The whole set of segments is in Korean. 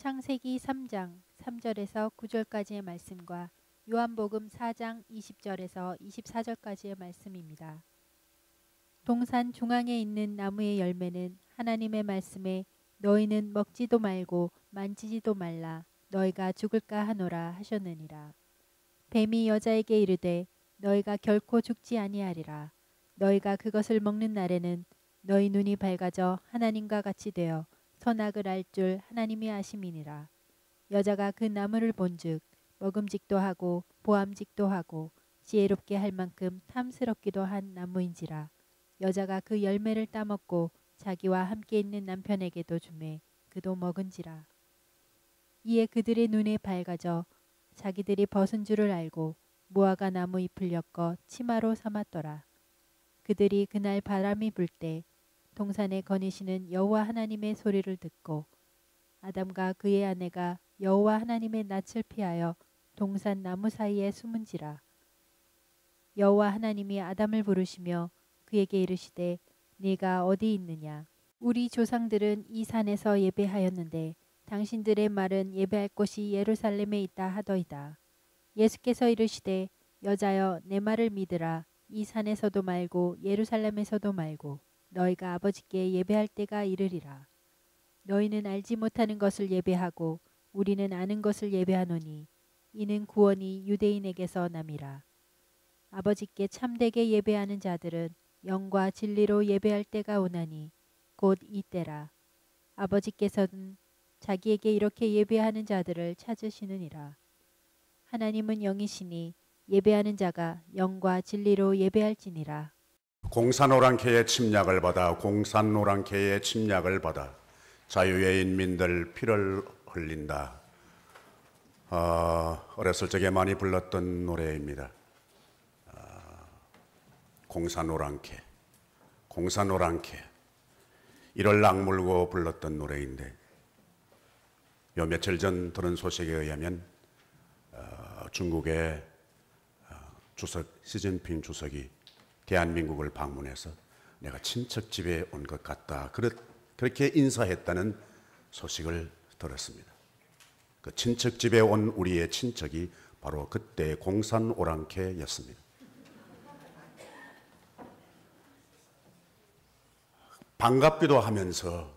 창세기 3장 3절에서 9절까지의 말씀과 요한복음 4장 20절에서 24절까지의 말씀입니다. 동산 중앙에 있는 나무의 열매는 하나님의 말씀에 너희는 먹지도 말고 만지지도 말라 너희가 죽을까 하노라 하셨느니라. 뱀이 여자에게 이르되 너희가 결코 죽지 아니하리라. 너희가 그것을 먹는 날에는 너희 눈이 밝아져 하나님과 같이 되어 선악을 알 줄 하나님이 아심이니라. 여자가 그 나무를 본즉 먹음직도 하고 보암직도 하고 지혜롭게 할 만큼 탐스럽기도 한 나무인지라. 여자가 그 열매를 따먹고 자기와 함께 있는 남편에게도 주매 그도 먹은지라. 이에 그들의 눈에 밝아져 자기들이 벗은 줄을 알고 무화과 나무 잎을 엮어 치마로 삼았더라. 그들이 그날 바람이 불 때 동산에 거니시는 여호와 하나님의 소리를 듣고 아담과 그의 아내가 여호와 하나님의 낯을 피하여 동산 나무 사이에 숨은지라. 여호와 하나님이 아담을 부르시며 그에게 이르시되 네가 어디 있느냐. 우리 조상들은 이 산에서 예배하였는데 당신들의 말은 예배할 곳이 예루살렘에 있다 하더이다. 예수께서 이르시되 여자여 내 말을 믿으라. 이 산에서도 말고 예루살렘에서도 말고 너희가 아버지께 예배할 때가 이르리라. 너희는 알지 못하는 것을 예배하고 우리는 아는 것을 예배하노니 이는 구원이 유대인에게서 남이라. 아버지께 참되게 예배하는 자들은 영과 진리로 예배할 때가 오나니 곧 이때라. 아버지께서는 자기에게 이렇게 예배하는 자들을 찾으시느니라. 하나님은 영이시니 예배하는 자가 영과 진리로 예배할지니라. 공산오랑캐의 침략을 받아 공산오랑캐의 침략을 받아 자유의 인민들 피를 흘린다. 어렸을 적에 많이 불렀던 노래입니다. 공산오랑캐, 공산오랑캐 이를 악물고 불렀던 노래인데 요 며칠 전 들은 소식에 의하면 중국의 주석 시진핑 주석이 대한민국을 방문해서 내가 친척 집에 온 것 같다 그렇게 인사했다는 소식을 들었습니다. 그 친척 집에 온 우리의 친척이 바로 그때 공산오랑캐였습니다. 반갑기도 하면서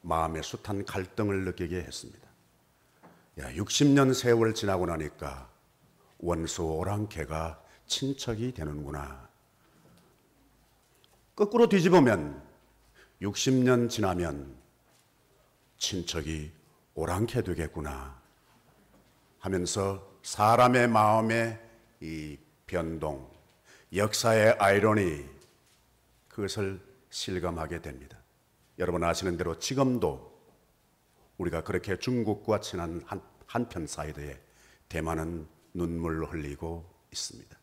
마음에 숱한 갈등을 느끼게 했습니다. 60년 세월 지나고 나니까 원수 오랑캐가 친척이 되는구나. 거꾸로 뒤집으면 60년 지나면 친척이 오랑캐 되겠구나 하면서 사람의 마음의 이 변동, 역사의 아이러니 그것을 실감하게 됩니다. 여러분 아시는 대로 지금도 우리가 그렇게 중국과 친한 한편 사이드에 대만은 눈물을 흘리고 있습니다.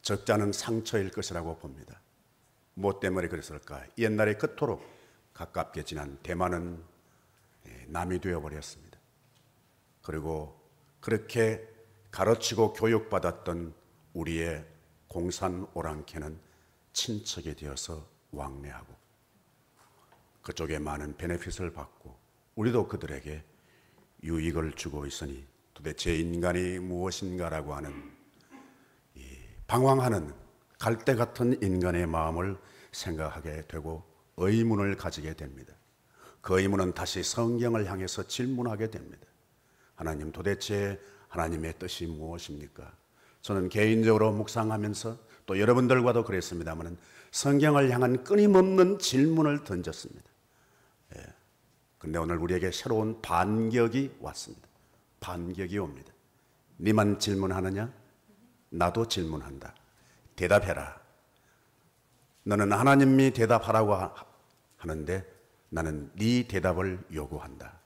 적지 않은 상처일 것이라고 봅니다. 무엇 때문에 그랬을까? 옛날에 그토록 가깝게 지난 대만은 남이 되어버렸습니다. 그리고 그렇게 가르치고 교육받았던 우리의 공산 오랑캐는 친척이 되어서 왕래하고 그쪽에 많은 베네핏을 받고 우리도 그들에게 유익을 주고 있으니 도대체 인간이 무엇인가라고 하는 방황하는 갈대 같은 인간의 마음을 생각하게 되고 의문을 가지게 됩니다. 그 의문은 다시 성경을 향해서 질문하게 됩니다. 하나님, 도대체 하나님의 뜻이 무엇입니까? 저는 개인적으로 묵상하면서 또 여러분들과도 그랬습니다만 성경을 향한 끊임없는 질문을 던졌습니다. 근데 오늘 우리에게 새로운 반격이 왔습니다. 반격이 옵니다. 네만 질문하느냐? 나도 질문한다. 대답해라. 너는 하나님이 대답하라고 하는데 나는 네 대답을 요구한다.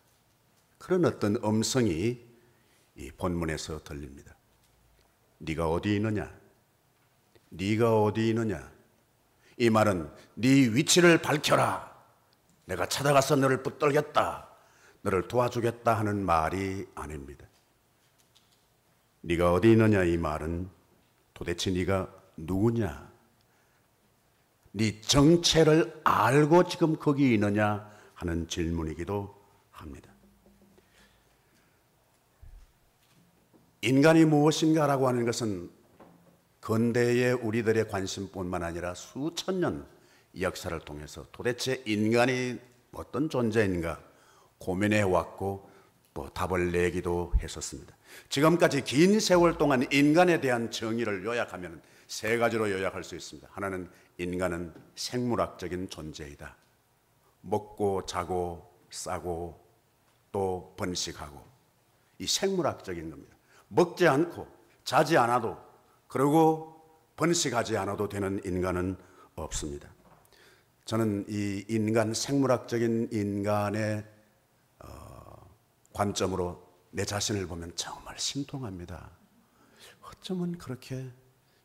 그런 어떤 음성이 이 본문에서 들립니다. 네가 어디 있느냐? 네가 어디 있느냐? 이 말은 네 위치를 밝혀라. 내가 찾아가서 너를 붙들겠다. 너를 도와주겠다 하는 말이 아닙니다. 네가 어디 있느냐 이 말은 도대체 네가 누구냐? 네 정체를 알고 지금 거기 있느냐 하는 질문이기도 합니다. 인간이 무엇인가라고 하는 것은 근대의 우리들의 관심뿐만 아니라 수천 년 역사를 통해서 도대체 인간이 어떤 존재인가 고민해 왔고 또 답을 내기도 했었습니다. 지금까지 긴 세월 동안 인간에 대한 정의를 요약하면 세 가지로 요약할 수 있습니다. 하나는 인간은 생물학적인 존재이다. 먹고 자고 싸고 또 번식하고, 이 생물학적인 겁니다. 먹지 않고 자지 않아도 그리고 번식하지 않아도 되는 인간은 없습니다. 저는 이 인간, 생물학적인 인간의 관점으로 내 자신을 보면 정말 심통합니다. 어쩌면 그렇게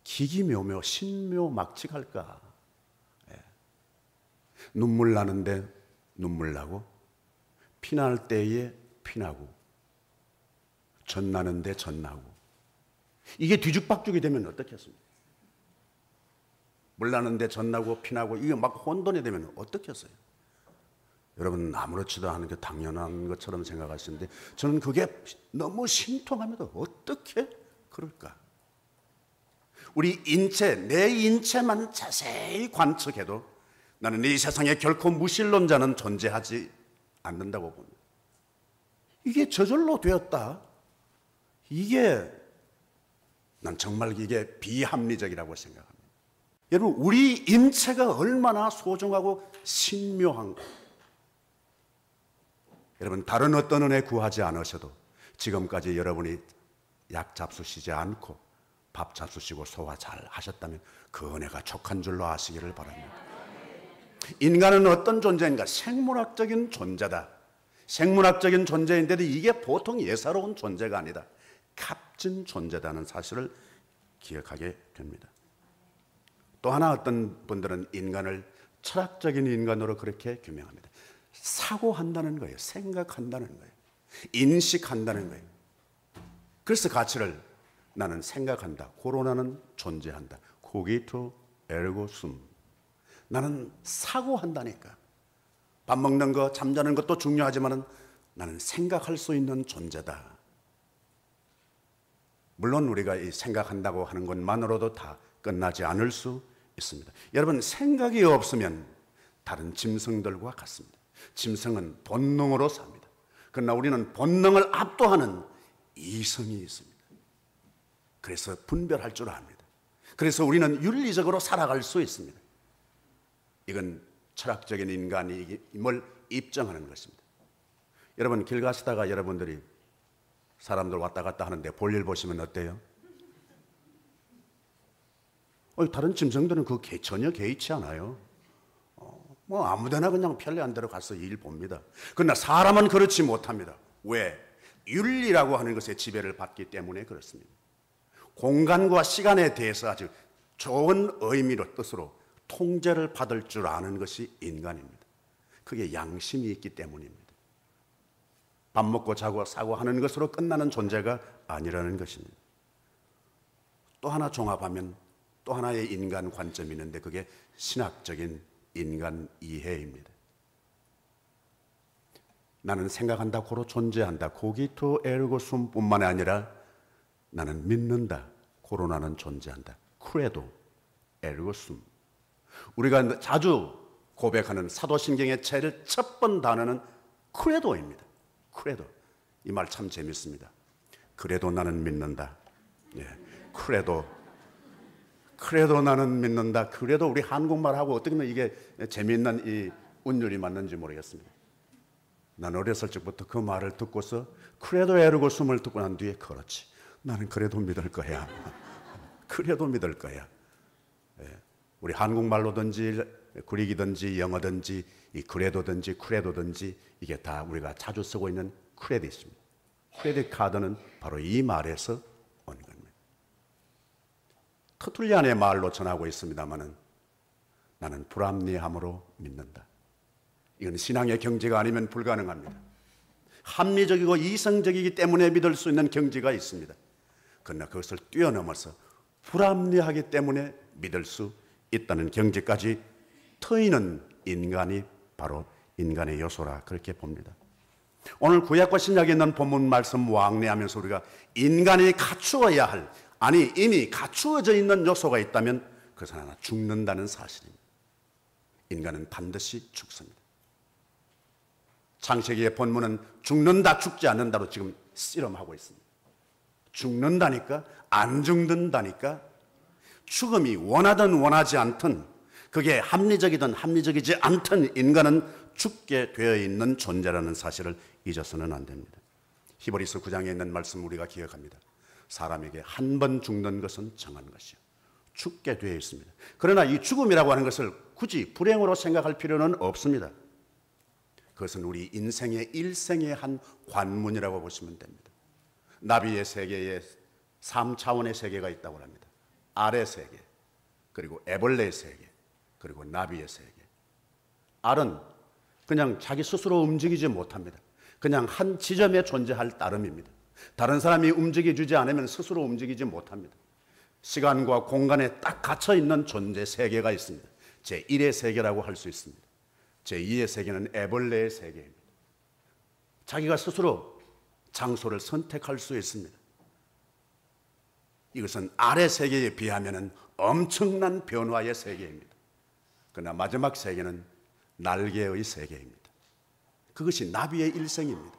기기묘묘 신묘막측할까. 눈물 나는데 눈물 나고, 피날 때에 피나고, 전 나는데 전 나고, 이게 뒤죽박죽이 되면 어떻겠습니까? 물 나는데 전 나고 피나고 이게 막 혼돈이 되면 어떻겠어요? 여러분 아무렇지도 않은 게 당연한 것처럼 생각하시는데 저는 그게 너무 심통합니다. 어떻게 그럴까? 우리 인체, 내 인체만 자세히 관측해도 나는 이 세상에 결코 무신론자는 존재하지 않는다고 봅니다. 이게 저절로 되었다. 이게 난 정말 이게 비합리적이라고 생각합니다. 여러분 우리 인체가 얼마나 소중하고 신묘한가. 여러분 다른 어떤 은혜 구하지 않으셔도 지금까지 여러분이 약 잡수시지 않고 밥 잡수시고 소화 잘 하셨다면 그 은혜가 족한 줄로 아시기를 바랍니다. 인간은 어떤 존재인가? 생물학적인 존재다. 생물학적인 존재인데도 이게 보통 예사로운 존재가 아니다. 값진 존재다는 사실을 기억하게 됩니다. 또 하나 어떤 분들은 인간을 철학적인 인간으로 그렇게 규명합니다. 사고한다는 거예요. 생각한다는 거예요. 인식한다는 거예요. 그래서 가치를 나는 생각한다. 코로나는 존재한다. 코기토 에르고 숨. 나는 사고한다니까. 밥 먹는 거, 잠자는 것도 중요하지만 나는 생각할 수 있는 존재다. 물론 우리가 이 생각한다고 하는 것만으로도 다 끝나지 않을 수 있습니다. 여러분 생각이 없으면 다른 짐승들과 같습니다. 짐승은 본능으로 삽니다. 그러나 우리는 본능을 압도하는 이성이 있습니다. 그래서 분별할 줄 압니다. 그래서 우리는 윤리적으로 살아갈 수 있습니다. 이건 철학적인 인간임을 입증하는 것입니다. 여러분 길 가시다가 여러분들이 사람들 왔다 갔다 하는데 볼일 보시면 어때요? 다른 짐승들은 전혀 개의치 않아요. 뭐 아무데나 그냥 편리한 대로 가서 일 봅니다. 그러나 사람은 그렇지 못합니다. 왜? 윤리라고 하는 것에 지배를 받기 때문에 그렇습니다. 공간과 시간에 대해서 아주 좋은 의미로 뜻으로 통제를 받을 줄 아는 것이 인간입니다. 그게 양심이 있기 때문입니다. 밥 먹고 자고 싸고 하는 것으로 끝나는 존재가 아니라는 것입니다. 또 하나 종합하면 또 하나의 인간 관점이 있는데 그게 신학적인 인간 이해입니다. 나는 생각한다, 고로 존재한다. 코기토 에르고 숨뿐만 아니라 나는 믿는다, 고로 나는 존재한다. 크레도 에르고 숨. 우리가 자주 고백하는 사도신경의 제일 첫 번 단어는 크레도입니다. 크레도. 이 말 참 재밌습니다. 그래도 나는 믿는다. 예, 크레도. 그래도 나는 믿는다. 그래도 우리 한국말하고 어떻게 보면 이게 재미있는 이 운율이 맞는지 모르겠습니다. 난 어렸을 적부터 그 말을 듣고서 그래도 에르고 숨을 듣고 난 뒤에 그렇지. 나는 그래도 믿을 거야. 그래도 믿을 거야. 예. 우리 한국말로든지 그릭이든지 영어든지 이 그래도든지 크레도든지 이게 다 우리가 자주 쓰고 있는 크레딧입니다. 크레딧 카드는 바로 이 말에서 온 겁니다. 터툴리안의 말로 전하고 있습니다마는 나는 불합리함으로 믿는다. 이건 신앙의 경지가 아니면 불가능합니다. 합리적이고 이성적이기 때문에 믿을 수 있는 경지가 있습니다. 그러나 그것을 뛰어넘어서 불합리하기 때문에 믿을 수 있다는 경지까지 터이는 인간이 바로 인간의 요소라 그렇게 봅니다. 오늘 구약과 신약에 있는 본문 말씀 왕래하면서 우리가 인간이 갖추어야 할, 아니 이미 갖추어져 있는 요소가 있다면 그것은 하나, 죽는다는 사실입니다. 인간은 반드시 죽습니다. 창세기의 본문은 죽는다 죽지 않는다로 지금 씨름하고 있습니다. 죽는다니까, 안 죽는다니까. 죽음이 원하든 원하지 않든, 그게 합리적이든 합리적이지 않든 인간은 죽게 되어 있는 존재라는 사실을 잊어서는 안 됩니다. 히브리서 9장에 있는 말씀 우리가 기억합니다. 사람에게 한 번 죽는 것은 정한 것이요, 죽게 되어 있습니다. 그러나 이 죽음이라고 하는 것을 굳이 불행으로 생각할 필요는 없습니다. 그것은 우리 인생의 일생의 한 관문이라고 보시면 됩니다. 나비의 세계에 3차원의 세계가 있다고 합니다. 알의 세계, 그리고 애벌레의 세계, 그리고 나비의 세계. 알은 그냥 자기 스스로 움직이지 못합니다. 그냥 한 지점에 존재할 따름입니다. 다른 사람이 움직여주지 않으면 스스로 움직이지 못합니다. 시간과 공간에 딱 갇혀있는 존재 세계가 있습니다. 제1의 세계라고 할 수 있습니다. 제2의 세계는 애벌레의 세계입니다. 자기가 스스로 장소를 선택할 수 있습니다. 이것은 알의 세계에 비하면 엄청난 변화의 세계입니다. 그러나 마지막 세계는 날개의 세계입니다. 그것이 나비의 일생입니다.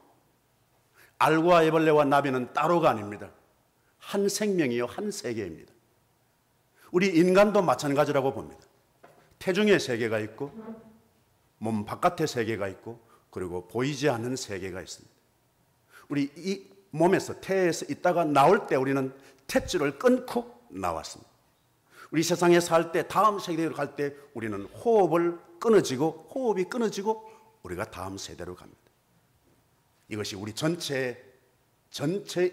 알과 애벌레와 나비는 따로가 아닙니다. 한 생명이요, 한 세계입니다. 우리 인간도 마찬가지라고 봅니다. 태중의 세계가 있고 몸 바깥의 세계가 있고 그리고 보이지 않는 세계가 있습니다. 우리 이 몸에서 태에서 있다가 나올 때 우리는 탯줄을 끊고 나왔습니다. 우리 세상에 살 때 다음 세대로 갈 때 우리는 호흡이 끊어지고 우리가 다음 세대로 갑니다. 이것이 우리 전체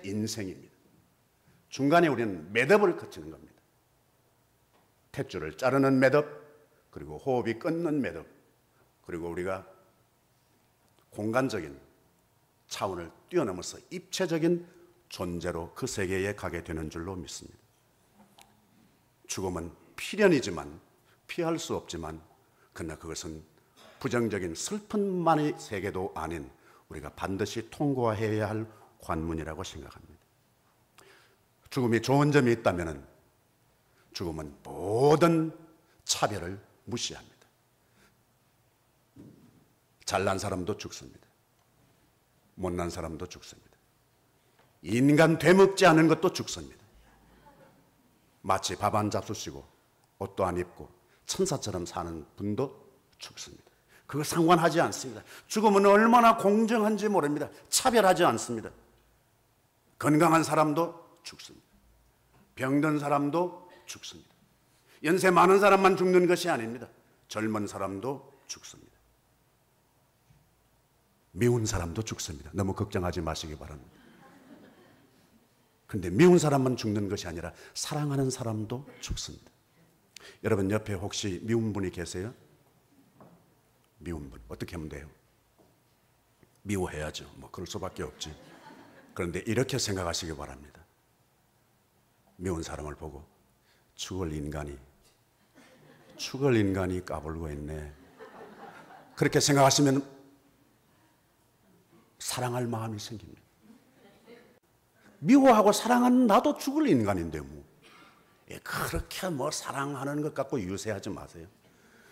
인생입니다. 중간에 우리는 매듭을 거치는 겁니다. 탯줄을 자르는 매듭, 그리고 호흡이 끊는 매듭, 그리고 우리가 공간적인 차원을 뛰어넘어서 입체적인 존재로 그 세계에 가게 되는 줄로 믿습니다. 죽음은 필연이지만, 피할 수 없지만, 그러나 그것은 부정적인 슬픔만의 세계도 아닌 우리가 반드시 통과해야 할 관문이라고 생각합니다. 죽음이 좋은 점이 있다면 죽음은 모든 차별을 무시합니다. 잘난 사람도 죽습니다. 못난 사람도 죽습니다. 인간 되먹지 않은 것도 죽습니다. 마치 밥 안 잡수시고 옷도 안 입고 천사처럼 사는 분도 죽습니다. 그거 상관하지 않습니다. 죽음은 얼마나 공정한지 모릅니다. 차별하지 않습니다. 건강한 사람도 죽습니다. 병든 사람도 죽습니다. 연세 많은 사람만 죽는 것이 아닙니다. 젊은 사람도 죽습니다. 미운 사람도 죽습니다. 너무 걱정하지 마시기 바랍니다. 그런데 미운 사람만 죽는 것이 아니라 사랑하는 사람도 죽습니다. 여러분 옆에 혹시 미운 분이 계세요? 미운 분 어떻게 하면 돼요? 미워해야죠. 뭐 그럴 수밖에 없지. 그런데 이렇게 생각하시기 바랍니다. 미운 사람을 보고 죽을 인간이 까불고 있네. 그렇게 생각하시면 사랑할 마음이 생깁니다. 미워하고 사랑하는 나도 죽을 인간인데 뭐. 그렇게 뭐 사랑하는 것 갖고 유세하지 마세요.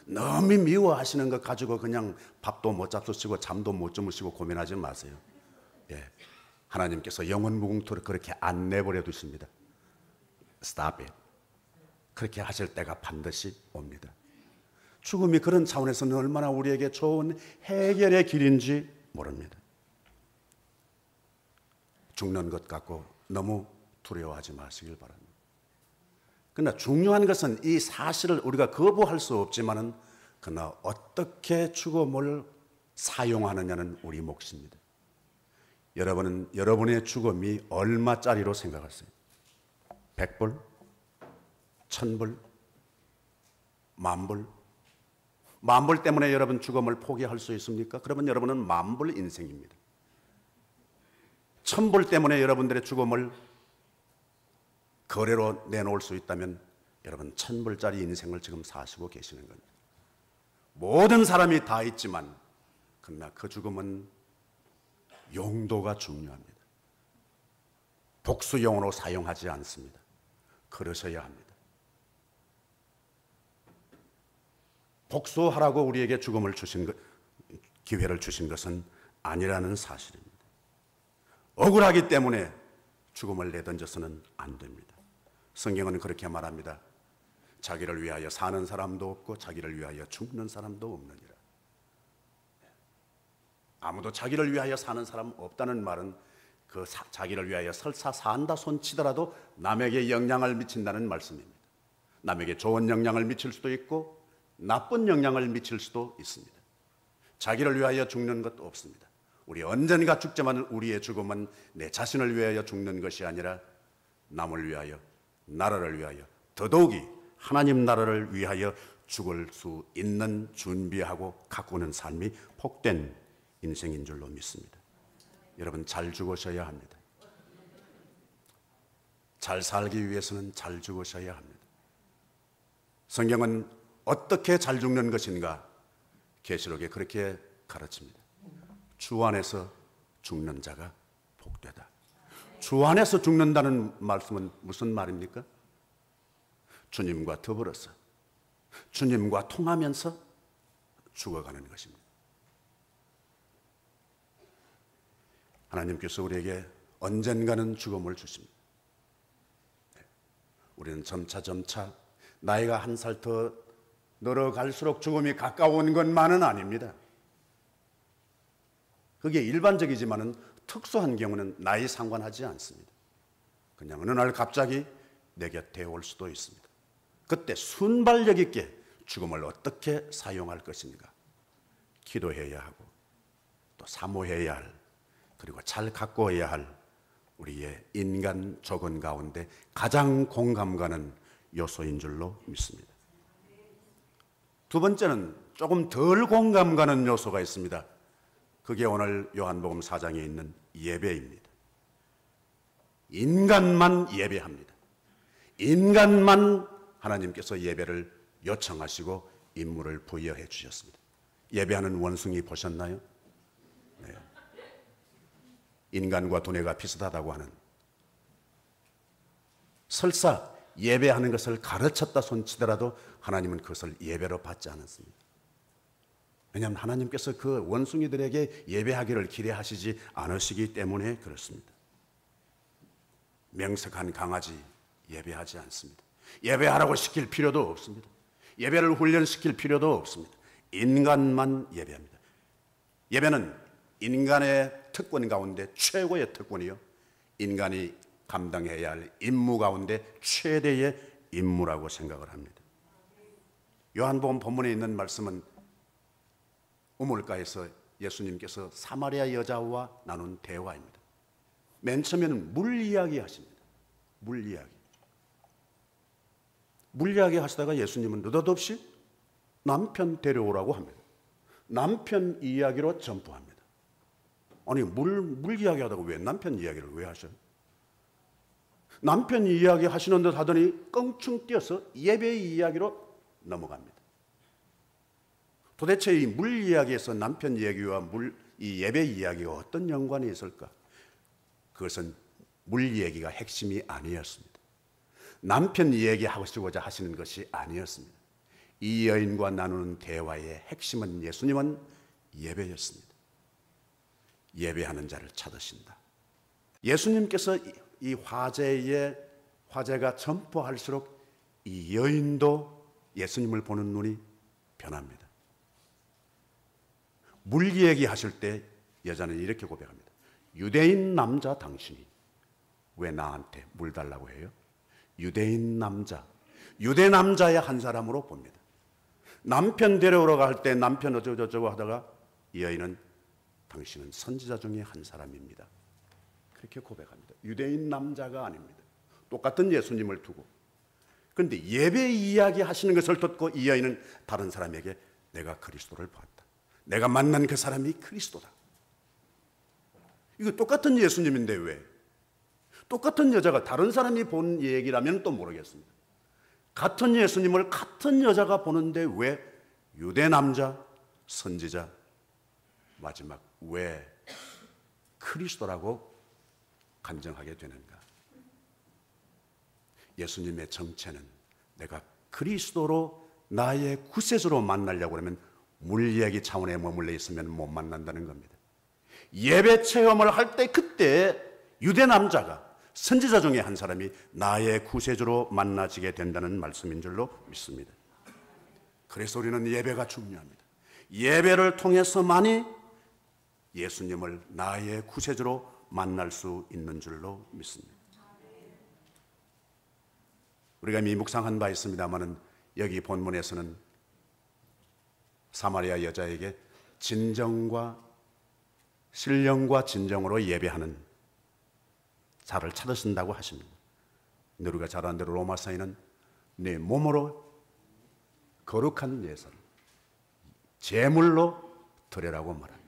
너무 미워하시는 것 가지고 그냥 밥도 못 잡수시고 잠도 못 주무시고 고민하지 마세요. 하나님께서 영원 무궁토록 그렇게 안 내버려 두십니다. Stop it. 그렇게 하실 때가 반드시 옵니다. 죽음이 그런 차원에서는 얼마나 우리에게 좋은 해결의 길인지 모릅니다. 죽는 것 갖고 너무 두려워하지 마시길 바랍니다. 그러나 중요한 것은 이 사실을 우리가 거부할 수 없지만은 그러나 어떻게 죽음을 사용하느냐는 우리 몫입니다. 여러분은 여러분의 죽음이 얼마짜리로 생각하세요? 100불? 1000불? 10,000불? 10,000불 때문에 여러분 죽음을 포기할 수 있습니까? 그러면 여러분은 10,000불 인생입니다. 1000불 때문에 여러분들의 죽음을 거래로 내놓을 수 있다면 여러분 1000불짜리 인생을 지금 사시고 계시는 겁니다. 모든 사람이 다 있지만 그러나 그 죽음은 용도가 중요합니다. 복수용으로 사용하지 않습니다. 그러셔야 합니다. 복수하라고 우리에게 죽음을 주신 것, 기회를 주신 것은 아니라는 사실입니다. 억울하기 때문에 죽음을 내던져서는 안 됩니다. 성경은 그렇게 말합니다. 자기를 위하여 사는 사람도 없고 자기를 위하여 죽는 사람도 없느니라. 아무도 자기를 위하여 사는 사람 없다는 말은 그 자기를 위하여 설사 산다 손치더라도 남에게 영향을 미친다는 말씀입니다. 남에게 좋은 영향을 미칠 수도 있고 나쁜 영향을 미칠 수도 있습니다. 자기를 위하여 죽는 것도 없습니다. 우리 언젠가 죽지만 우리의 죽음은 내 자신을 위하여 죽는 것이 아니라 남을 위하여, 나라를 위하여, 더더욱이 하나님 나라를 위하여 죽을 수 있는 준비하고 가꾸는 삶이 복된 인생인 줄로 믿습니다. 여러분, 잘 죽으셔야 합니다. 잘 살기 위해서는 잘 죽으셔야 합니다. 성경은 어떻게 잘 죽는 것인가? 계시록에 그렇게 가르칩니다. 주 안에서 죽는 자가 복되다. 주 안에서 죽는다는 말씀은 무슨 말입니까? 주님과 더불어서, 주님과 통하면서 죽어가는 것입니다. 하나님께서 우리에게 언젠가는 죽음을 주십니다. 우리는 점차 나이가 한 살 더 늘어갈수록 죽음이 가까운 것만은 아닙니다. 그게 일반적이지만은 특수한 경우는 나이 상관하지 않습니다. 그냥 어느 날 갑자기 내 곁에 올 수도 있습니다. 그때 순발력 있게 죽음을 어떻게 사용할 것인가 기도해야 하고 또 사모해야 할, 그리고 잘 가꿔야 할 우리의 인간 조건 가운데 가장 공감 가는 요소인 줄로 믿습니다. 두 번째는 조금 덜 공감 가는 요소가 있습니다. 그게 오늘 요한복음 4장에 있는 예배입니다. 인간만 예배합니다. 인간만 하나님께서 예배를 요청하시고 임무를 부여해 주셨습니다. 예배하는 원숭이 보셨나요? 네. 인간과 두뇌가 비슷하다고 하는, 설사 예배하는 것을 가르쳤다 손치더라도 하나님은 그것을 예배로 받지 않았습니다. 왜냐하면 하나님께서 그 원숭이들에게 예배하기를 기대하시지 않으시기 때문에 그렇습니다. 명석한 강아지 예배하지 않습니다. 예배하라고 시킬 필요도 없습니다. 예배를 훈련시킬 필요도 없습니다. 인간만 예배합니다. 예배는 인간의 특권 가운데 최고의 특권이요, 인간이 감당해야 할 임무 가운데 최대의 임무라고 생각을 합니다. 요한복음 본문에 있는 말씀은 우물가에서 예수님께서 사마리아 여자와 나눈 대화입니다. 맨 처음에는 물 이야기 하십니다. 물 이야기 하시다가 예수님은 느닷없이 남편 데려오라고 합니다. 남편 이야기로 점프합니다. 아니, 물 이야기 하다가 왜 남편 이야기를 왜 하셔요? 남편 이야기 하시는 듯 하더니 껑충 뛰어서 예배 이야기로 넘어갑니다. 도대체 이 물 이야기에서 남편 이야기와 이 예배 이야기가 어떤 연관이 있을까? 그것은 물 얘기가 핵심이 아니었습니다. 남편 이야기하시고자 하시는 것이 아니었습니다. 이 여인과 나누는 대화의 핵심은 예수님은 예배였습니다. 예배하는 자를 찾으신다. 예수님께서 이 화제가 점포할수록 이 여인도 예수님을 보는 눈이 변합니다. 물 얘기하실 때 여자는 이렇게 고백합니다. 유대인 남자 당신이 왜 나한테 물 달라고 해요? 유대인 남자, 유대 남자의 한 사람으로 봅니다. 남편 데려오러 갈 때 남편 어쩌고저쩌고 하다가 이 여인은 당신은 선지자 중에 한 사람입니다. 그렇게 고백합니다. 유대인 남자가 아닙니다. 똑같은 예수님을 두고. 그런데 예배 이야기 하시는 것을 듣고 이 여인은 다른 사람에게 내가 그리스도를 봤다. 내가 만난 그 사람이 그리스도다. 이거 똑같은 예수님인데 왜? 똑같은 여자가 다른 사람이 본 얘기라면 또 모르겠습니다. 같은 예수님을 같은 여자가 보는데 왜 유대 남자, 선지자, 마지막 왜 그리스도라고 간증하게 되는가? 예수님의 정체는 내가 그리스도로 나의 구세주로 만나려고 하면 물리학의 차원에 머물러 있으면 못 만난다는 겁니다. 예배 체험을 할 때 그때 유대 남자가 선지자 중에 한 사람이 나의 구세주로 만나지게 된다는 말씀인 줄로 믿습니다. 그래서 우리는 예배가 중요합니다. 예배를 통해서만이 예수님을 나의 구세주로 만날 수 있는 줄로 믿습니다. 우리가 이미 묵상한 바 있습니다마는 여기 본문에서는 사마리아 여자에게 진정과 신령과 진정으로 예배하는 자를 찾으신다고 하십니다. 근데 우리가 잘 아는 대로 로마서에는 네 몸으로 거룩한 예산 제물로 드리라고 말합니다.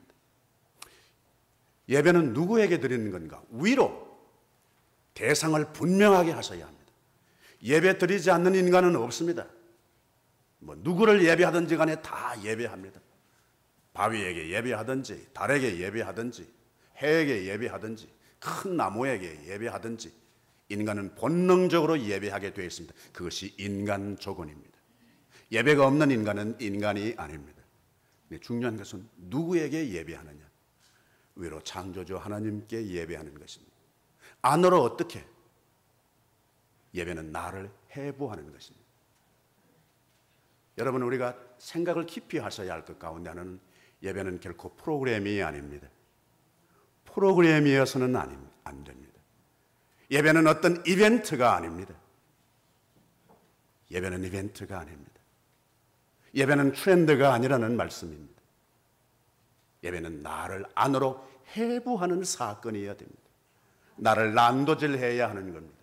예배는 누구에게 드리는 건가? 위로 대상을 분명하게 하셔야 합니다. 예배 드리지 않는 인간은 없습니다. 누구를 예배하든지 간에 다 예배합니다. 바위에게 예배하든지 달에게 예배하든지 해에게 예배하든지 큰 나무에게 예배하든지 인간은 본능적으로 예배하게 되어 있습니다. 그것이 인간 조건입니다. 예배가 없는 인간은 인간이 아닙니다. 근데 중요한 것은 누구에게 예배하느냐? 위로 창조주 하나님께 예배하는 것입니다. 안으로 어떻게? 예배는 나를 해부하는 것입니다. 여러분, 우리가 생각을 깊이 하셔야 할 것 가운데 하나는 예배는 결코 프로그램이 아닙니다. 프로그램이어서는 안 됩니다. 예배는 어떤 이벤트가 아닙니다. 예배는 이벤트가 아닙니다. 예배는 트렌드가 아니라는 말씀입니다. 예배는 나를 안으로 해부하는 사건이어야 됩니다. 나를 난도질해야 하는 겁니다.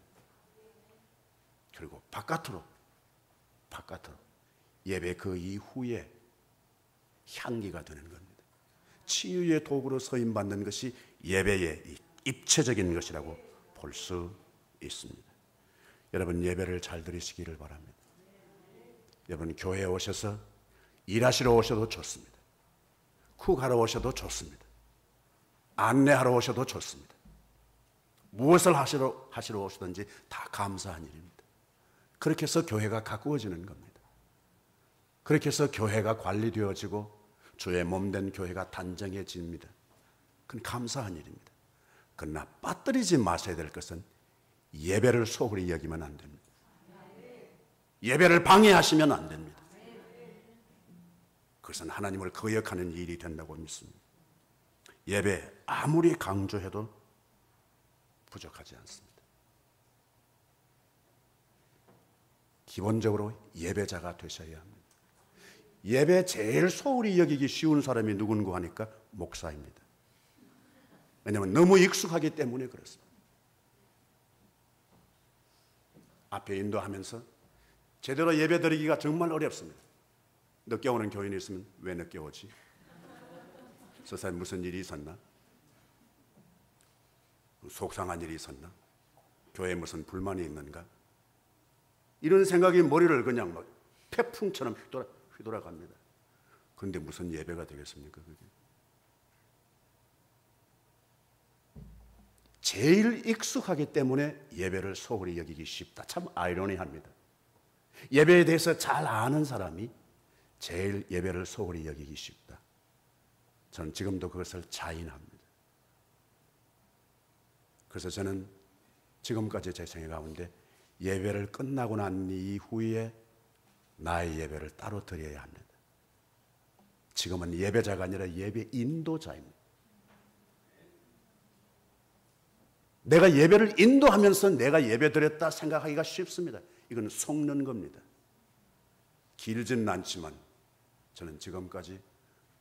그리고 바깥으로 예배 그 이후에 향기가 되는 겁니다. 치유의 도구로 서임받는 것이 예배의 입체적인 것이라고 볼 수 있습니다. 여러분, 예배를 잘 드리시기를 바랍니다. 여러분, 교회에 오셔서 일하시러 오셔도 좋습니다. 쿡하러 오셔도 좋습니다. 안내하러 오셔도 좋습니다. 무엇을 하시러 오시든지 다 감사한 일입니다. 그렇게 해서 교회가 가꾸어지는 겁니다. 그렇게 해서 교회가 관리되어지고 주의 몸된 교회가 단정해집니다. 그건 감사한 일입니다. 그러나 빠뜨리지 마셔야 될 것은 예배를 소홀히 여기면 안 됩니다. 예배를 방해하시면 안 됩니다. 그것은 하나님을 거역하는 일이 된다고 믿습니다. 예배 아무리 강조해도 부족하지 않습니다. 기본적으로 예배자가 되셔야 합니다. 예배 제일 소홀히 여기기 쉬운 사람이 누군가 하니까 목사입니다. 왜냐하면 너무 익숙하기 때문에 그렇습니다. 앞에 인도하면서 제대로 예배 드리기가 정말 어렵습니다. 늦게 오는 교인이 있으면 왜 늦게 오지? 세상에 무슨 일이 있었나? 속상한 일이 있었나? 교회에 무슨 불만이 있는가? 이런 생각이 머리를 그냥 막 태풍처럼 휘돌아갑니다. 그런데 무슨 예배가 되겠습니까? 그게? 제일 익숙하기 때문에 예배를 소홀히 여기기 쉽다. 참 아이러니합니다. 예배에 대해서 잘 아는 사람이 제일 예배를 소홀히 여기기 쉽다. 저는 지금도 그것을 자인합니다. 그래서 저는 지금까지 제 생애 가운데 예배를 끝나고 난 이후에 나의 예배를 따로 드려야 합니다. 지금은 예배자가 아니라 예배 인도자입니다. 내가 예배를 인도하면서 내가 예배 드렸다 생각하기가 쉽습니다. 이건 속는 겁니다. 길지는 않지만 저는 지금까지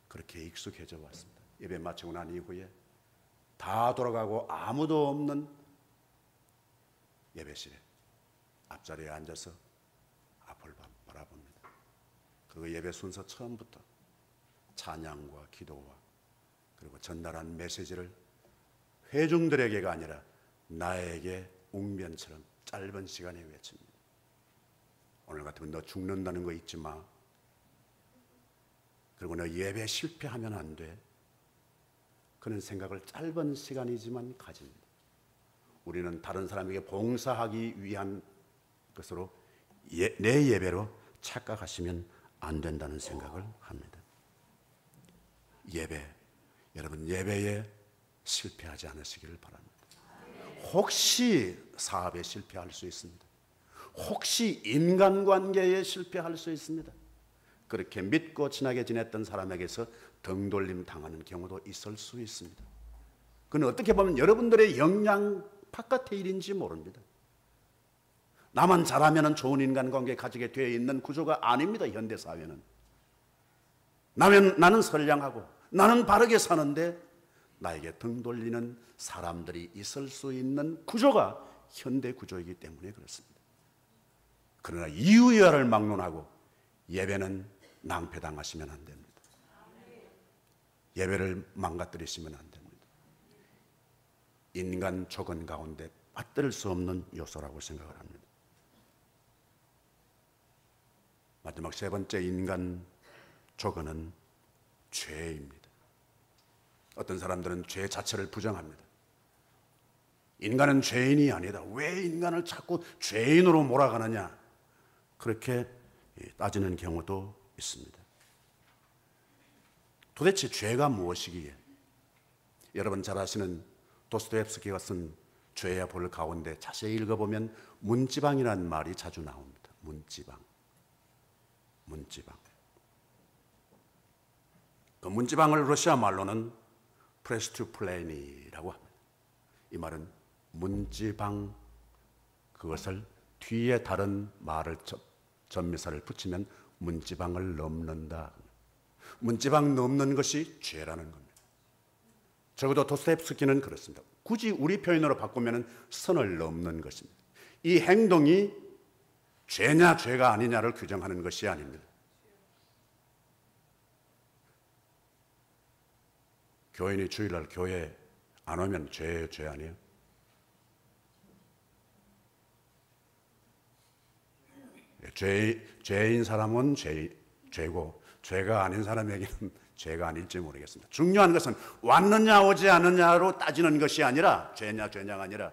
그렇게 익숙해져 왔습니다. 예배 마치고 난 이후에 다 돌아가고 아무도 없는 예배실에 앞자리에 앉아서 앞을 바라봅니다. 그리고 예배 순서 처음부터 찬양과 기도와 그리고 전달한 메시지를 회중들에게가 아니라 나에게 웅변처럼 짧은 시간에 외칩니다. 오늘 같으면 너 죽는다는 거 잊지 마. 그리고 너 예배 실패하면 안 돼. 그런 생각을 짧은 시간이지만 가집니다. 우리는 다른 사람에게 봉사하기 위한 것으로 내 예배로 착각하시면 안 된다는 생각을 합니다. 예배, 여러분 예배에 실패하지 않으시기를 바랍니다. 혹시 사업에 실패할 수 있습니다. 혹시 인간관계에 실패할 수 있습니다. 그렇게 믿고 친하게 지냈던 사람에게서 등돌림 당하는 경우도 있을 수 있습니다. 그건 어떻게 보면 여러분들의 역량 바깥의 일인지 모릅니다. 나만 잘하면 좋은 인간관계 가지게 되어 있는 구조가 아닙니다. 현대사회는. 나는 선량하고 나는 바르게 사는데 나에게 등 돌리는 사람들이 있을 수 있는 구조가 현대 구조이기 때문에 그렇습니다. 그러나 이유야를 막론하고 예배는 낭패당하시면 안 됩니다. 예배를 망가뜨리시면 안 됩니다. 인간 조건 가운데 빠뜨릴 수 없는 요소라고 생각을 합니다. 마지막 세 번째 인간 조건은 죄입니다. 어떤 사람들은 죄 자체를 부정합니다. 인간은 죄인이 아니다. 왜 인간을 자꾸 죄인으로 몰아가느냐? 그렇게 따지는 경우도 있습니다. 도대체 죄가 무엇이기에? 여러분 잘 아시는 도스토옙스키가 쓴 죄와 벌 가운데 자세히 읽어보면 문지방이라는 말이 자주 나옵니다. 문지방. 그 문지방을 러시아 말로는 프레스투플레니라고 합니다. 이 말은 문지방, 그것을 뒤에 다른 말을 전미사를 붙이면 문지방을 넘는다. 문지방 넘는 것이 죄라는 겁니다. 적어도 도스토옙스키는 그렇습니다. 굳이 우리 표현으로 바꾸면 선을 넘는 것입니다. 이 행동이 죄냐 죄가 아니냐를 규정하는 것이 아닙니다. 교인이 주일날 교회 안 오면 죄 아니에요? 죄인 사람은 죄고 죄가 아닌 사람에게는 죄가 아닐지 모르겠습니다. 중요한 것은 왔느냐 오지 않느냐로 따지는 것이 아니라 죄냐가 아니라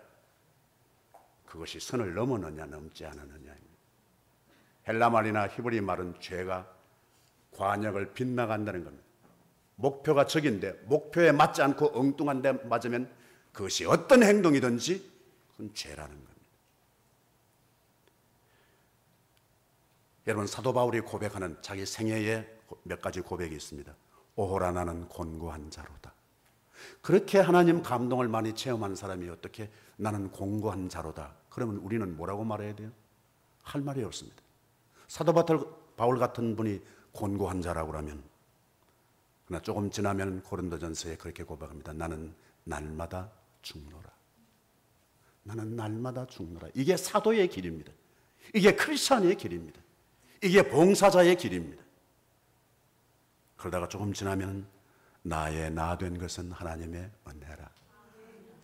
그것이 선을 넘었느냐 넘지 않았느냐입니다. 헬라 말이나 히브리 말은 죄가 관역을 빗나간다는 겁니다. 목표가 적인데 목표에 맞지 않고 엉뚱한 데 맞으면 그것이 어떤 행동이든지 그건 죄라는 겁니다. 여러분 사도 바울이 고백하는 자기 생애에 몇 가지 고백이 있습니다. 오호라 나는 곤고한 자로다. 그렇게 하나님 감동을 많이 체험한 사람이 어떻게 나는 곤고한 자로다. 그러면 우리는 뭐라고 말해야 돼요? 할 말이 없습니다. 사도 바울 같은 분이 곤고한 자라고 하면, 그러나 조금 지나면 고린도전서에 그렇게 고백합니다. 나는 날마다 죽노라. 나는 날마다 죽노라. 이게 사도의 길입니다. 이게 크리스찬의 길입니다. 이게 봉사자의 길입니다. 그러다가 조금 지나면 나의 나 된 것은 하나님의 은혜라.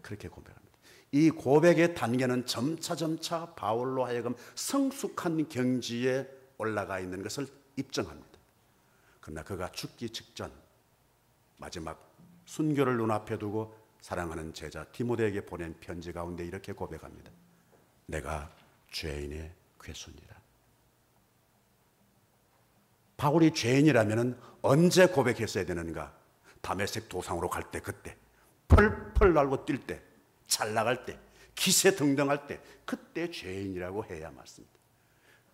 그렇게 고백합니다. 이 고백의 단계는 점차 바울로 하여금 성숙한 경지에 올라가 있는 것을 입증합니다. 그러나 그가 죽기 직전 마지막 순교를 눈앞에 두고 사랑하는 제자 디모데에게 보낸 편지 가운데 이렇게 고백합니다. 내가 죄인의 괴순이라. 바울이 죄인이라면 언제 고백했어야 되는가? 다메섹 도상으로 갈 때, 그때 펄펄 날고 뛸 때, 잘 나갈 때, 기세 등등할 때, 그때 죄인이라고 해야 맞습니다.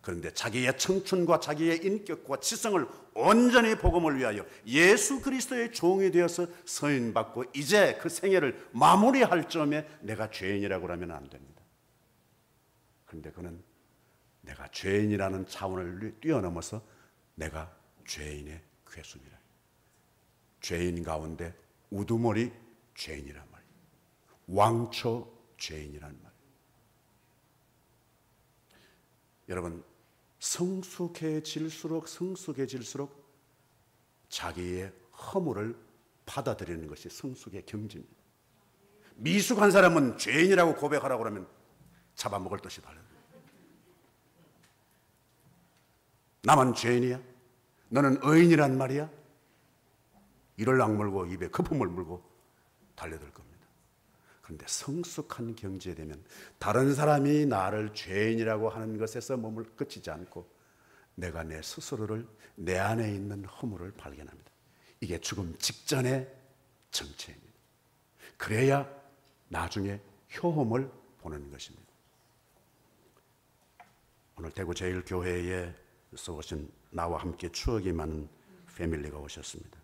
그런데 자기의 청춘과 자기의 인격과 지성을 온전히 복음을 위하여 예수 그리스도의 종이 되어서 서인받고 이제 그 생애를 마무리할 점에 내가 죄인이라고 하면 안 됩니다. 그런데 그는 내가 죄인이라는 차원을 뛰어넘어서 내가 죄인의 괴순이라. 죄인 가운데 우두머리 죄인이란 말이에요. 왕초 죄인이란 말이에요. 여러분, 성숙해질수록 자기의 허물을 받아들이는 것이 성숙의 경지입니다. 미숙한 사람은 죄인이라고 고백하라고 하면 잡아먹을 듯이 달라요. 나만 죄인이야? 너는 의인이란 말이야? 이를 악물고 입에 거품을 물고 달려들 겁니다. 그런데 성숙한 경지에 되면 다른 사람이 나를 죄인이라고 하는 것에서 몸을 그치지 않고 내가 내 스스로를 내 안에 있는 허물을 발견합니다. 이게 죽음 직전의 정체입니다. 그래야 나중에 효험을 보는 것입니다. 오늘 대구 제1교회에서 오신 나와 함께 추억이 많은 패밀리가 오셨습니다.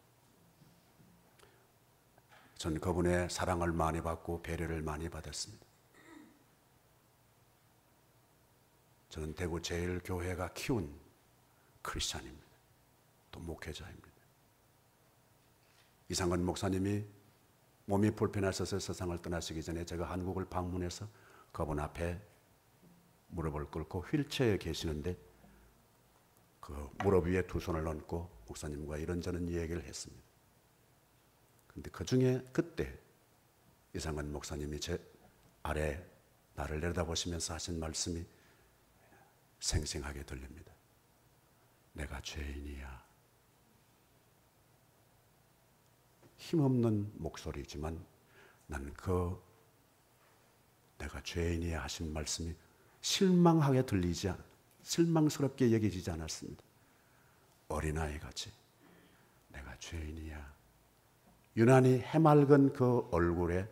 전 그분의 사랑을 많이 받고 배려를 많이 받았습니다. 저는 대구 제1교회가 키운 크리스찬입니다. 또 목회자입니다. 이상건 목사님이 몸이 불편하셔서 세상을 떠나시기 전에 제가 한국을 방문해서 그분 앞에 무릎을 꿇고 휠체어에 계시는데 그 무릎 위에 두 손을 얹고 목사님과 이런저런 얘기를 했습니다. 그런데 그 중에 그때 이상건 목사님이 제 아래 나를 내려다보시면서 하신 말씀이 생생하게 들립니다. 내가 죄인이야. 힘없는 목소리지만 나는 내가 죄인이야 하신 말씀이 실망하게 들리지 않아, 실망스럽게 여겨지지 않았습니다. 어린아이같이 내가 죄인이야. 유난히 해맑은 그 얼굴에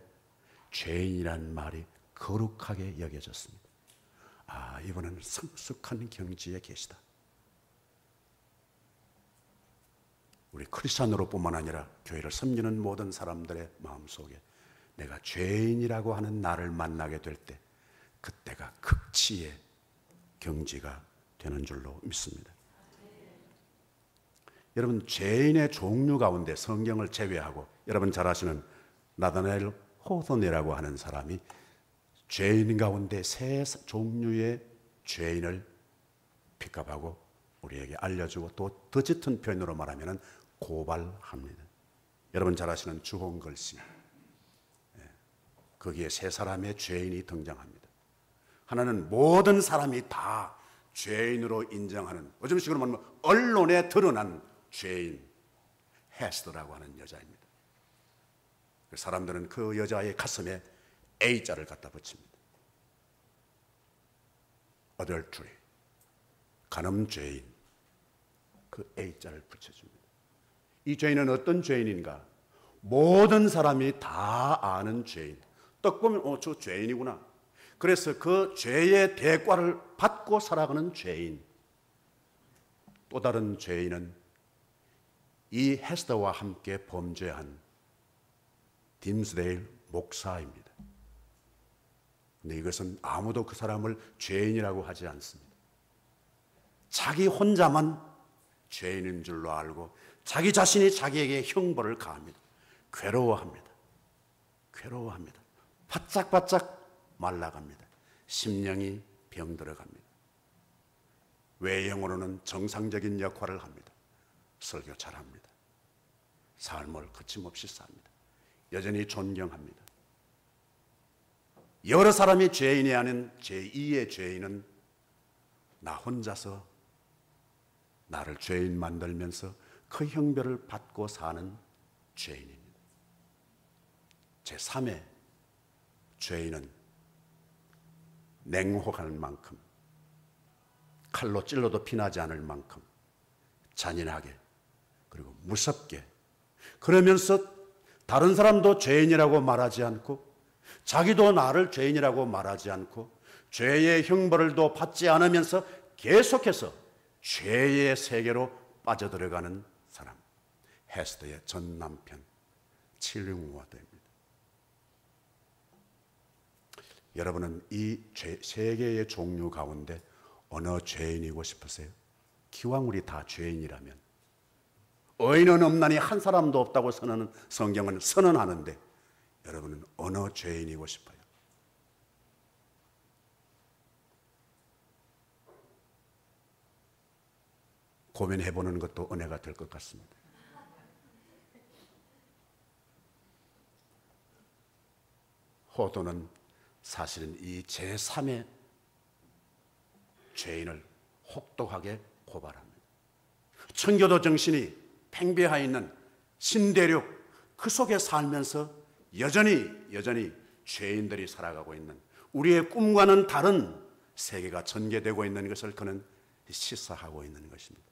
죄인이란 말이 거룩하게 여겨졌습니다. 아, 이분은 성숙한 경지에 계시다. 우리 크리스찬으로 뿐만 아니라 교회를 섬기는 모든 사람들의 마음속에 내가 죄인이라고 하는 나를 만나게 될 때 그때가 극치의 경지가 되는 줄로 믿습니다. 여러분, 죄인의 종류 가운데 성경을 제외하고 여러분 잘 아시는 나다나엘 호소네라고 하는 사람이 죄인 가운데 세 종류의 죄인을 픽업하고 우리에게 알려주고 또 더 짙은 표현으로 말하면 고발합니다. 여러분 잘 아시는 주홍글 씨. 거기에 세 사람의 죄인이 등장합니다. 하나는 모든 사람이 다 죄인으로 인정하는, 요즘 식으로 말하면 언론에 드러난 죄인, 헤스더라고 하는 여자입니다. 사람들은 그 여자의 가슴에 A자를 갖다 붙입니다. adultery, 간음죄인, 그 A자를 붙여줍니다. 이 죄인은 어떤 죄인인가? 모든 사람이 다 아는 죄인. 딱 보면 저 죄인이구나. 그래서 그 죄의 대가를 받고 살아가는 죄인. 또 다른 죄인은 이 헤스더와 함께 범죄한 딤스데일 목사입니다. 근데 이것은 아무도 그 사람을 죄인이라고 하지 않습니다. 자기 혼자만 죄인인 줄로 알고 자기 자신이 자기에게 형벌을 가합니다. 괴로워합니다. 괴로워합니다. 바짝바짝 말라갑니다. 심령이 병들어갑니다. 외형으로는 정상적인 역할을 합니다. 설교 잘합니다. 삶을 거침없이 삽니다. 여전히 존경합니다. 여러 사람이 죄인이 아닌 제2의 죄인은 나 혼자서 나를 죄인 만들면서 그 형벌을 받고 사는 죄인입니다. 제3의 죄인은 냉혹할 만큼, 칼로 찔러도 피나지 않을 만큼 잔인하게 그리고 무섭게, 그러면서 다른 사람도 죄인이라고 말하지 않고 자기도 나를 죄인이라고 말하지 않고 죄의 형벌을 더 받지 않으면서 계속해서 죄의 세계로 빠져들어가는 사람, 헤스더의 전 남편 칠링워드입니다. 여러분은 이 세 개의 종류 가운데 어느 죄인이고 싶으세요? 기왕 우리 다 죄인이라면, 의인은 없나니 한 사람도 없다고 성경은 선언하는데 여러분은 어느 죄인이고 싶어요? 고민해보는 것도 은혜가 될 것 같습니다. 호도는 사실은 이 제3의 죄인을 혹독하게 고발합니다. 청교도 정신이 팽배해 있는 신대륙 그 속에 살면서 여전히 죄인들이 살아가고 있는, 우리의 꿈과는 다른 세계가 전개되고 있는 것을 그는 시사하고 있는 것입니다.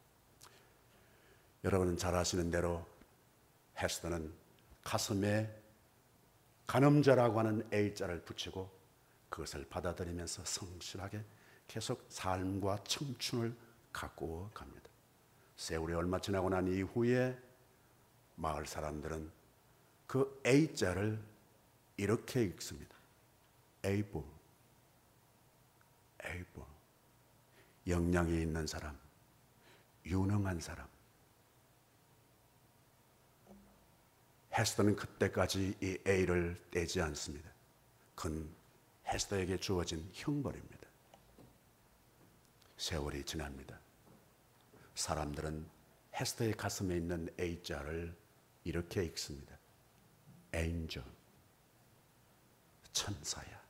여러분은 잘 아시는 대로 헤스더는 가슴에 간음자라고 하는 A자를 붙이고 그것을 받아들이면서 성실하게 계속 삶과 청춘을 가꾸어 갑니다. 세월이 얼마 지나고 난 이후에 마을 사람들은 그 A자를 이렇게 읽습니다. 에이브. 역량이 있는 사람, 유능한 사람. 헤스더는 그때까지 이 A를 떼지 않습니다. 그건 헤스더에게 주어진 형벌입니다. 세월이 지납니다. 사람들은 헤스더의 가슴에 있는 A자를 이렇게 읽습니다. Angel, 천사야.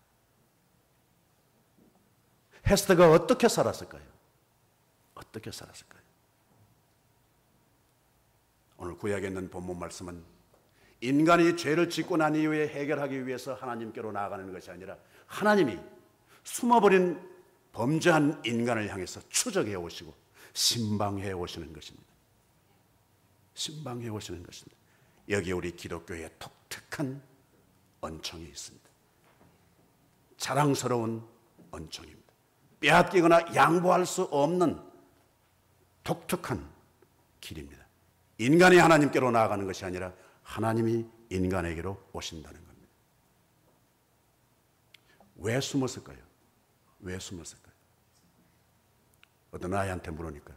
헤스더가 어떻게 살았을까요? 오늘 구약에 있는 본문 말씀은 인간이 죄를 짓고 난 이후에 해결하기 위해서 하나님께로 나아가는 것이 아니라 하나님이 숨어버린 범죄한 인간을 향해서 추적해 오시고 신방해 오시는 것입니다. 여기에 우리 기독교의 독특한 언총이 있습니다. 자랑스러운 언총입니다. 빼앗기거나 양보할 수 없는 독특한 길입니다. 인간이 하나님께로 나아가는 것이 아니라 하나님이 인간에게로 오신다는 겁니다. 왜 숨었을까요? 어떤 아이한테 물으니까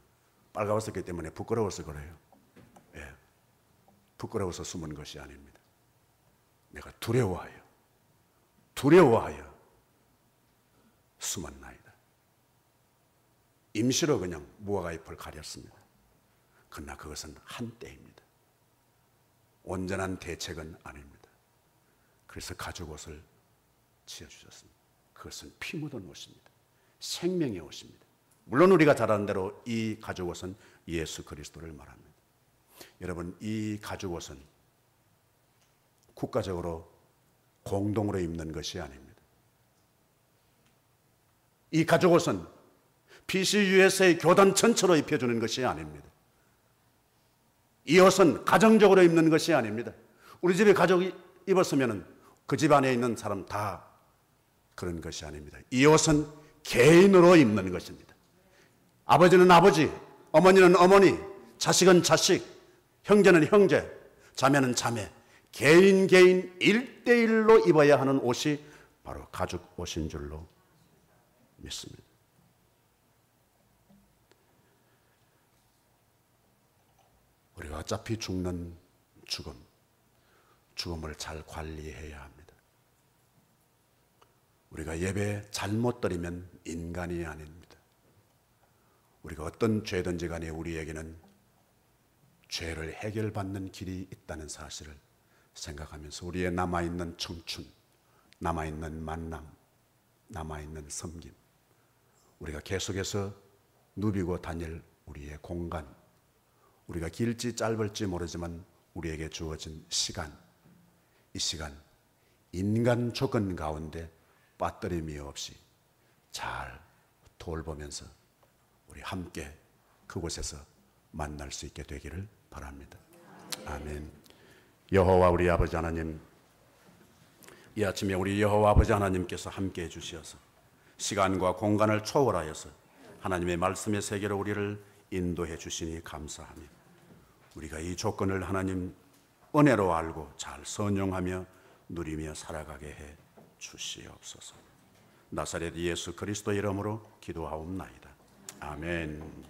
빨가웠었기 때문에 부끄러워서 그래요. 예, 부끄러워서 숨은 것이 아닙니다. 내가 두려워하여 숨었나이다. 임시로 그냥 무화과 잎을 가렸습니다. 그러나 그것은 한때입니다. 온전한 대책은 아닙니다. 그래서 가죽 옷을 지어주셨습니다. 그것은 피 묻은 옷입니다. 생명의 옷입니다. 물론 우리가 잘 아는 대로 이 가죽 옷은 예수 그리스도를 말합니다. 여러분, 이 가죽 옷은 국가적으로 공동으로 입는 것이 아닙니다. 이 가죽 옷은 PCUS의 교단 전체로 입혀주는 것이 아닙니다. 이 옷은 가정적으로 입는 것이 아닙니다. 우리 집에 가족이 입었으면 그 집 안에 있는 사람 다 그런 것이 아닙니다. 이 옷은 개인으로 입는 것입니다. 아버지는 아버지, 어머니는 어머니, 자식은 자식, 형제는 형제, 자매는 자매, 개인 1대1로 입어야 하는 옷이 바로 가죽 옷인 줄로 믿습니다. 우리가 어차피 죽는 죽음을 잘 관리해야 합니다. 우리가 예배 잘못 드리면 인간이 아닙니다. 우리가 어떤 죄든지 간에 우리에게는 죄를 해결받는 길이 있다는 사실을 생각하면서 우리의 남아있는 청춘, 남아있는 만남, 남아있는 섬김, 우리가 계속해서 누비고 다닐 우리의 공간, 우리가 길지 짧을지 모르지만 우리에게 주어진 시간, 이 시간 인간 조건 가운데 빠뜨림이 없이 잘 돌보면서 우리 함께 그곳에서 만날 수 있게 되기를 바랍니다. 아멘. 여호와 우리 아버지 하나님, 이 아침에 우리 여호와 아버지 하나님께서 함께해 주시어서 시간과 공간을 초월하여서 하나님의 말씀의 세계로 우리를 인도해 주시니 감사하며 우리가 이 조건을 하나님 은혜로 알고 잘 선용하며 누리며 살아가게 해 주시옵소서. 나사렛 예수 그리스도 이름으로 기도하옵나이다. 아멘.